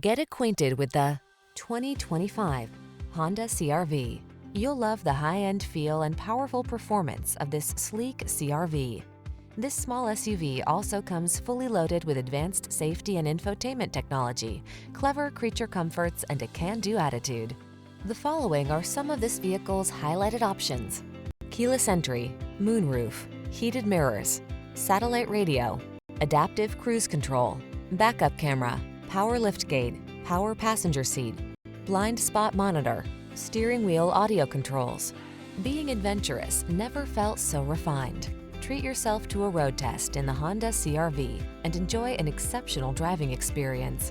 Get acquainted with the 2025 Honda CR-V. You'll love the high-end feel and powerful performance of this sleek CR-V. This small SUV also comes fully loaded with advanced safety and infotainment technology, clever creature comforts, and a can-do attitude. The following are some of this vehicle's highlighted options: keyless entry, moonroof, heated mirrors, satellite radio, adaptive cruise control, backup camera, power liftgate, power passenger seat, blind spot monitor, steering wheel audio controls. Being adventurous never felt so refined. Treat yourself to a road test in the Honda CR-V and enjoy an exceptional driving experience.